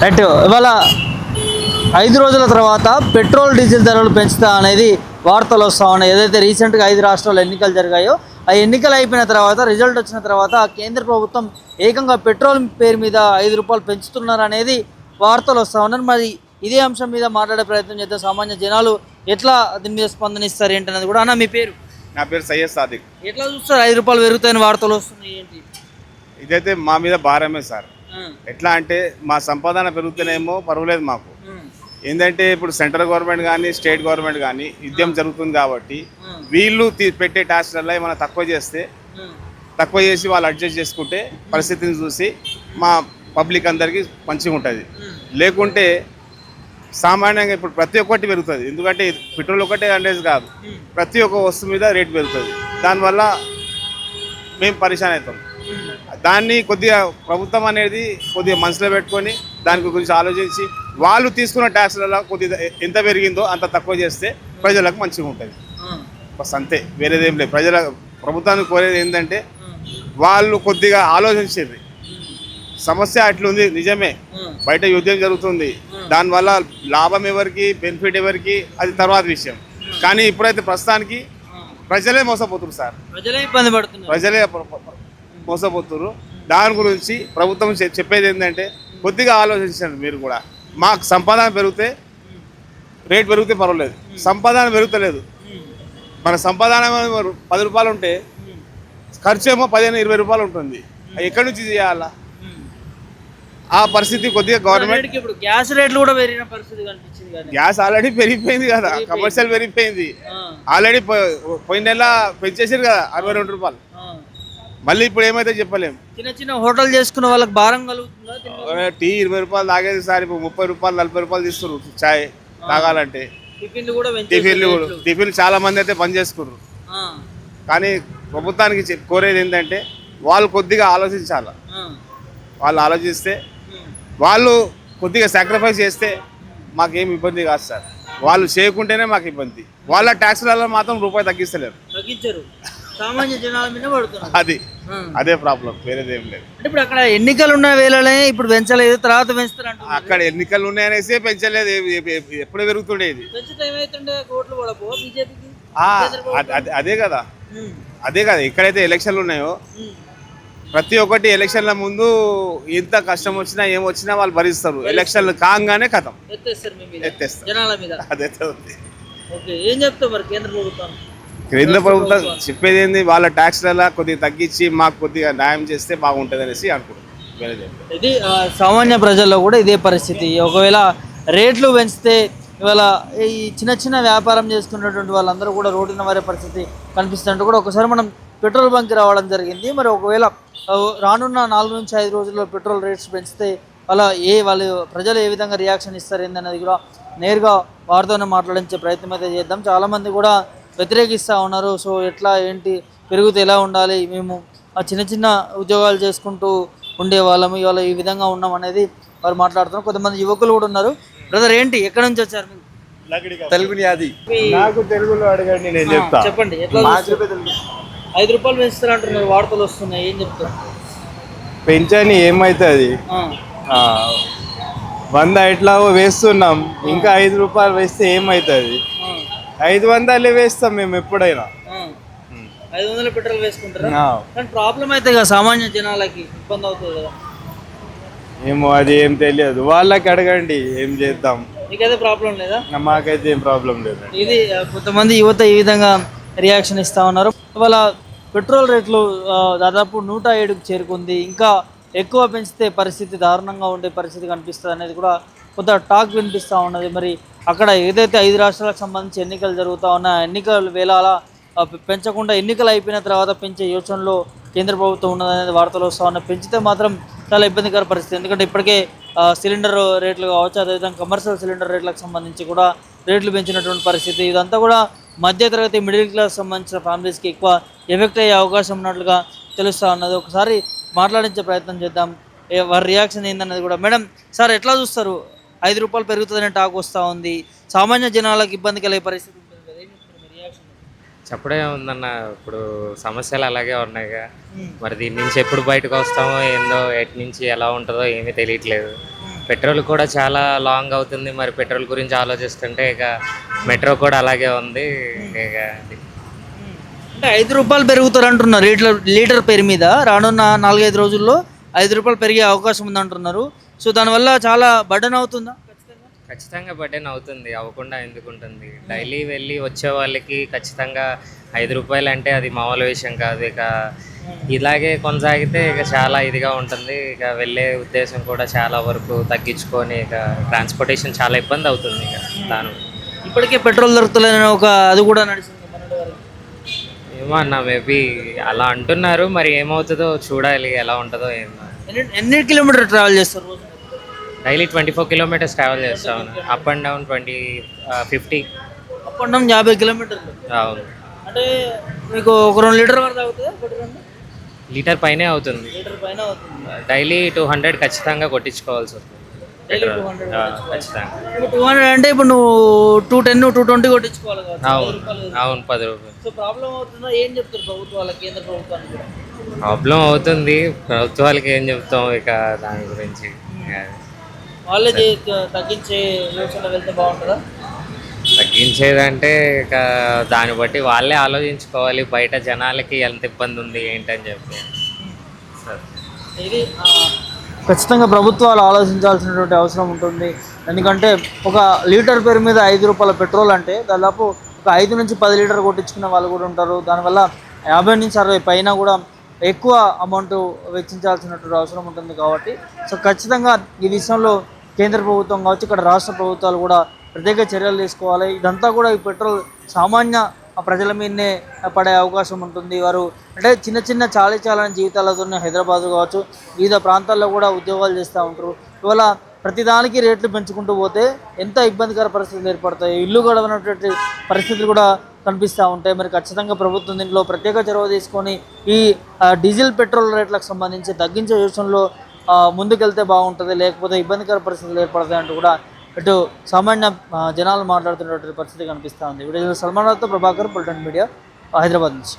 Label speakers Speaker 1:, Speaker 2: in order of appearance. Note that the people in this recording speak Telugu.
Speaker 1: రైట్. ఇవాళ 5 రోజుల తర్వాత పెట్రోల్ డీజిల్ ధరలు పెంచుతా అనేది వార్తలు వస్తూ ఉన్నాయి. ఏదైతే రీసెంట్గా 5 రాష్ట్రాల్లో ఎన్నికలు జరిగాయో ఆ ఎన్నికలు అయిపోయిన తర్వాత రిజల్ట్ వచ్చిన తర్వాత కేంద్ర ప్రభుత్వం ఏకంగా పెట్రోల్ పేరు మీద ₹5 పెంచుతున్నారు అనేది వార్తలు వస్తూ ఉన్నారు. మరి ఇదే అంశం మీద మాట్లాడే ప్రయత్నం చేద్దాం. సామాన్య జనాలు ఎట్లా దీని మీద స్పందనిస్తారు ఏంటనేది కూడా. అన్న మీ పేరు?
Speaker 2: నా పేరు సయ్యద్ సాదిక్.
Speaker 1: ఎట్లా చూస్తారు ₹5 పెరుగుతాయని వార్తలు వస్తున్నాయి ఏంటి?
Speaker 2: ఇదైతే మా మీద భారమే సార్. ఎట్లా అంటే మా సంపాదన పెరుగుతూనేమో పర్వాలేదు మాకు. ఏంటంటే ఇప్పుడు సెంట్రల్ గవర్నమెంట్ కానీ స్టేట్ గవర్నమెంట్ కానీ యుద్ధం జరుగుతుంది కాబట్టి వీళ్ళు పెట్టే ట్యాక్స్లలో ఏమైనా తక్కువ చేసి వాళ్ళు అడ్జస్ట్ చేసుకుంటే పరిస్థితిని చూసి మా పబ్లిక్ అందరికీ మంచిగా ఉంటుంది. లేకుంటే సామాన్యంగా ఇప్పుడు ప్రతి ఒక్కటి పెరుగుతుంది. ఎందుకంటే పెట్రోల్ ఒకటే అనేది కాదు, ప్రతి ఒక్క వస్తువు మీద రేటు పెరుగుతుంది. దానివల్ల మేము పరిశాన్ అవుతాం. దాన్ని కొద్దిగా ప్రభుత్వం అనేది కొద్దిగా మనసులో పెట్టుకొని దాని గురించి ఆలోచించి వాళ్ళు తీసుకున్న ట్యాక్స్లలో కొద్దిగా ఎంత పెరిగిందో అంత తక్కువ చేస్తే ప్రజలకు మంచిగా ఉంటుంది. బస్ అంతే, వేరేదేం లేదు. ప్రభుత్వానికి కోరేది ఏంటంటే వాళ్ళు కొద్దిగా ఆలోచించేది. సమస్య అట్లుంది, నిజమే. బయట యుద్ధం జరుగుతుంది, దానివల్ల లాభం ఎవరికి, బెనిఫిట్ ఎవరికి, అది తర్వాత విషయం. కానీ ఇప్పుడైతే ప్రస్తుతానికి ప్రజలే మోసపోతున్నారు సార్. ప్రజలే మోసపోతున్నారు. దాని గురించి ప్రభుత్వం చెప్పేది ఏంటంటే కొద్దిగా ఆలోచించండి మీరు కూడా. మాకు సంపాదన పెరిగితే రేట్ పెరిగితే పర్వాలేదు, సంపాదన పెరుగుతలేదు. మన సంపాదన ₹10 ఉంటే ఖర్చు ఏమో ₹15-20 ఉంటుంది. ఎక్కడి నుంచి చేయాలా? ఆ పరిస్థితి కొద్దిగా గవర్నమెంట్
Speaker 1: ఇప్పుడు గ్యాస్ రేట్లు కూడా పెరిగిన పరిస్థితి కనిపించింది.
Speaker 2: గ్యాస్ ఆల్రెడీ పెరిగిపోయింది కదా, కమర్షియల్ పెరిగిపోయింది ఆల్రెడీ. పోయిన నెల పెంచేసారు కదా ₹62. మళ్ళీ ఇప్పుడు ఏమైతే చెప్పలేము.
Speaker 1: చిన్న హోటల్ చేసుకున్న వాళ్ళకి భారం కలుగుతుందా?
Speaker 2: టీ ₹20 తాగేది సార్ ఇప్పుడు ₹30-40 తీస్తున్నారు చాయ్ తాగాలంటే. టిఫిన్లు చాలా మంది అయితే బంద్ చేసుకున్నారు. కానీ ప్రభుత్వానికి కోరేది ఏంటంటే వాళ్ళు కొద్దిగా ఆలోచించాలి. వాళ్ళు ఆలోచిస్తే, వాళ్ళు కొద్దిగా సాక్రిఫైస్ చేస్తే మాకేం ఇబ్బంది కాదు సార్. వాళ్ళు చేయకుంటేనే మాకు ఇబ్బంది. వాళ్ళ ట్యాక్స్లలో మాత్రం రూపాయి తగ్గించలేరు.
Speaker 1: సామాన్య జనాల మీద
Speaker 2: అది అదే ప్రాబ్లం, వేరేదేం లేదు.
Speaker 1: ఇప్పుడు అక్కడ ఎన్నికలు ఉన్న వేళనే ఇప్పుడు పెంచలేదు, తర్వాత పెంచుతారు.
Speaker 2: అక్కడ ఎన్నికలు ఉన్నాయనేసి పెంచలేదు. ఎప్పుడు పెరుగుతుండేది. అదే కదా ఎక్కడైతే ఎలక్షన్లు ఉన్నాయో ప్రతి ఒక్కటి ఎలక్షన్ల ముందు ఎంత కష్టం వచ్చినా ఏమొచ్చినా వాళ్ళు భరిస్తారు. ఎలక్షన్లు కాగానే కథం ఎత్తేస్తారు. అదే
Speaker 1: ఏం చెప్తావు మరి కేంద్ర
Speaker 2: ప్రభుత్వం చెప్పేది ఏంది, వాళ్ళ ట్యాక్స్లలో కొద్దిగా తగ్గించి మాకు కొద్దిగా న్యాయం చేస్తే బాగుంటుంది అనేసి అనుకుంటున్నాం.
Speaker 1: ఇది సామాన్య ప్రజల్లో కూడా ఇదే పరిస్థితి. ఒకవేళ రేట్లు పెంచితే ఇవాళ ఈ చిన్న వ్యాపారం చేసుకున్నటువంటి వాళ్ళందరూ కూడా రోడ్డున మారే పరిస్థితి కనిపిస్తుంటే కూడా ఒకసారి మనం పెట్రోల్ బంక్ రావడం జరిగింది. మరి ఒకవేళ రానున్న 4 నుంచి 5 రోజుల్లో పెట్రోల్ రేట్స్ పెంచితే వాళ్ళు ప్రజలు ఏ విధంగా రియాక్షన్ ఇస్తారు ఏందనేది కూడా నేరుగా వారితోనే మాట్లాడించే ప్రయత్నం అయితే చేద్దాం. చాలామంది కూడా వ్యతిరేకిస్తూ ఉన్నారు. సో ఎట్లా ఏంటి పెరిగితే ఎలా ఉండాలి, మేము చిన్న ఉద్యోగాలు చేసుకుంటూ ఉండేవాళ్ళము, ఇవాళ ఈ విధంగా ఉన్నాం అనేది వారు మాట్లాడుతున్నారు. కొంతమంది యువకులు కూడా ఉన్నారు. బ్రదర్ ఏంటి, ఎక్కడి నుంచి వచ్చారు మీరు?
Speaker 2: తెలుగుని అది నాకు తెలుగులో అడగండి, నేను చెప్తా.
Speaker 1: చెప్పండి. ఎట్లా ₹5 పెంచుతారు అంటున్నారు, వార్తలు వస్తున్నాయి, ఏం చెప్తారు?
Speaker 2: పెంచని ఏమవుతుంది, 100 ఎట్లా వేస్తున్నాం, ఇంకా ₹5 వేస్తే ఏమవుతుంది? 500 వేస్తాం మేము ఎప్పుడైనా.
Speaker 1: 500 పెట్రోల్ వేసుకుంటారా? కానీ ప్రాబ్లం అయితే కదా, సామాన్య జనాలకి ఇబ్బంది అవుతుంది కదా.
Speaker 2: ఏమో అది ఏం తెలియదు, వాళ్ళకి అడగండి, ఏం చేద్దాం.
Speaker 1: మీకైతే ప్రాబ్లం లేదా?
Speaker 2: మాకైతే ఏం ప్రాబ్లం లేదు.
Speaker 1: ఇది కొంతమంది యువత ఈ విధంగా రియాక్షన్ ఇస్తూ ఉన్నారు. ఇవాళ పెట్రోల్ రేట్లు దాదాపు 107కు చేరుకుంది. ఇంకా ఎక్కువ పెంచితే పరిస్థితి దారుణంగా ఉండే పరిస్థితి కనిపిస్తుంది అనేది కూడా కొంత టాక్ వినిపిస్తూ ఉన్నది. మరి అక్కడ ఏదైతే 5 రాష్ట్రాలకు సంబంధించి ఎన్నికలు జరుగుతూ ఉన్నా ఎన్నికల వేళ పెంచకుండా ఎన్నికలు అయిపోయిన తర్వాత పెంచే యోచనలో కేంద్ర ప్రభుత్వం ఉన్నదనేది వార్తలు వస్తూ ఉన్నాయి. పెంచితే మాత్రం చాలా ఇబ్బందికర పరిస్థితి. ఎందుకంటే ఇప్పటికే సిలిండర్ రేట్లు కావచ్చు, అదేవిధంగా కమర్షియల్ సిలిండర్ రేట్లకు సంబంధించి కూడా రేట్లు పెంచినటువంటి పరిస్థితి. ఇదంతా కూడా మధ్యతరగతి మిడిల్ క్లాస్ సంబంధించిన ఫ్యామిలీస్కి ఎక్కువ ఎఫెక్ట్ అయ్యే అవకాశం ఉన్నట్లుగా తెలుస్తూ ఉన్నది. ఒకసారి మాట్లాడించే ప్రయత్నం చేద్దాం, వారి రియాక్షన్ ఏందన్నది కూడా. మేడం సార్ ఎట్లా చూస్తారు? ₹5 పెరుగుతుందనే టాక్ వస్తూ ఉంది. సామాన్య జనాలకు ఇబ్బంది కలిగే పరిస్థితి ఉంటుంది కదా, ఏం చెప్తారు మీ రియాక్షన్?
Speaker 3: చెప్పడే ఉందన్న, ఇప్పుడు సమస్యలు అలాగే ఉన్నాయిగా. మరి దీని నుంచి ఎప్పుడు బయటకు వస్తామో ఏందో, ఎటు నుంచి ఎలా ఉంటుందో ఏమీ తెలియట్లేదు. పెట్రోల్ కూడా చాలా లాంగ్ అవుతుంది. మరి పెట్రోల్ గురించి ఆలోచిస్తుంటే ఇక మెట్రో కూడా అలాగే ఉంది. ఇక అది.
Speaker 1: అంటే 5 రూపాయలు పెరుగుతారు అంటున్నారు లీటర్ పేరు మీద. రానున్న 4-5 రోజుల్లో 5 రూపాయలు పెరిగే అవకాశం ఉంది అంటున్నారు. సో దానివల్ల చాలా బర్డెన్ అవుతుందా?
Speaker 3: ఖచ్చితంగా బర్డెన్ అవుతుంది. అవ్వకుండా ఎందుకు ఉంటుంది? డైలీ వెళ్ళి వచ్చే వాళ్ళకి ఖచ్చితంగా 5 రూపాయలు అంటే అది మామూలు విషయం కాదు. ఇక ఇలాగే కొనసాగితే ఇక చాలా ఇదిగా ఉంటుంది. ఇక వెళ్ళే ఉద్దేశం కూడా చాలా వరకు తగ్గించుకొని ఇక ట్రాన్స్పోర్టేషన్ చాలా ఇబ్బంది అవుతుంది. ఇక దాని
Speaker 1: ఇప్పటికే పెట్రోల్ దొరుకుతలేని ఒక అది కూడా నడిచింది మొన్నటి వరకు.
Speaker 3: ఏమో అన్న, మేబీ అలా అంటున్నారు. మరి ఏమవుతుందో చూడాలి, ఎలా ఉంటుందో ఏమో.
Speaker 1: ఎన్ని కిలోమీటర్ ట్రావెల్ చేస్తారు రోజు?
Speaker 3: డైలీ 24 కిలోమీటర్స్ ట్రావెల్ చేస్తాను. Up and down 50.
Speaker 1: Up and down 50 కిలోమీటర్లు.
Speaker 3: అవును.
Speaker 1: అంటే మీకు ఒక 2 లీటర్ వరకు అవుతుందా పెట్రోల్?
Speaker 3: లీటర్ పైనే అవుతుంది.
Speaker 1: లీటర్ పైన అవుతుంది.
Speaker 3: డైలీ 200 ఖచ్చితంగా కొట్టించుకోవాల్సి వస్తుంది.
Speaker 1: Daily
Speaker 3: petrol.
Speaker 1: 200
Speaker 3: ఖచ్చితంగా.
Speaker 1: ఇప్పుడు 200 అంటే ఇప్పుడు నువ్వు 210 220 కొట్టించుకోవాలి కదా.
Speaker 3: అవును అవును 10 రూపాయలు.
Speaker 1: సో ప్రాబ్లం అవుతుందా? ఏం చెప్తారు ప్రభుత్వాలకు, కేంద్ర ప్రభుత్వానికి కూడా?
Speaker 3: ప్రాబ్లం అవుతుంది. ప్రభుత్వాలకి ఏం చెప్తాం ఇక దాని గురించి.
Speaker 1: వాళ్ళే తగ్గించే యోచనలో వెళ్తే బాగుంటుందా?
Speaker 3: తగ్గించేదంటే ఇక దాన్ని బట్టి వాళ్ళే ఆలోచించుకోవాలి. బయట జనాలకి ఎంత ఇబ్బంది ఉంది ఏంటని చెప్పి. సరే.
Speaker 1: ఇది ఖచ్చితంగా ప్రభుత్వాలు ఆలోచించాల్సినటువంటి అవసరం ఉంటుంది. ఎందుకంటే ఒక లీటర్ పేరు మీద 5 రూపాయల పెట్రోల్ అంటే దాదాపు ఒక 5 నుంచి 10 లీటర్ కొట్టించుకునే వాళ్ళు కూడా ఉంటారు. దానివల్ల 50 నుంచి 60 పైన కూడా ఎక్కువ అమౌంట్ వెచ్చించాల్సినటువంటి అవసరం ఉంటుంది. కాబట్టి సో ఖచ్చితంగా ఈ విషయంలో కేంద్ర ప్రభుత్వం కావచ్చు, ఇక్కడ రాష్ట్ర ప్రభుత్వాలు కూడా ప్రత్యేక చర్యలు తీసుకోవాలి. ఇదంతా కూడా ఈ పెట్రోల్ సామాన్య ప్రజల మీదనే పడే అవకాశం ఉంటుంది. వారు అంటే చిన్న చిన్న చాలని జీవితాలతోనే హైదరాబాద్ కావచ్చు, వివిధ ప్రాంతాల్లో కూడా ఉద్యోగాలు చేస్తూ ఉంటారు. ఇవాళ ప్రతిదానికి రేట్లు పెంచుకుంటూ పోతే ఎంత ఇబ్బందికర పరిస్థితులు ఏర్పడతాయి, ఇల్లు గడవనటువంటి పరిస్థితులు కూడా కనిపిస్తూ ఉంటాయి. మరి ఖచ్చితంగా ప్రభుత్వం దీంట్లో ప్రత్యేక చొరవ తీసుకొని ఈ డీజిల్ పెట్రోల్ రేట్లకు సంబంధించి తగ్గించే యోచనలో ముందుకెళ్తే బాగుంటుంది. లేకపోతే ఇబ్బందికర పరిస్థితులు ఏర్పడతాయి అంటూ కూడా ఇటు సామాన్య జనాలు మాట్లాడుతున్నటువంటి పరిస్థితి కనిపిస్తూ ఉంది. వీడియో సల్మాన్ రావుతో ప్రభాకర్, పొలిటికల్ మీడియా, హైదరాబాద్ నుంచి.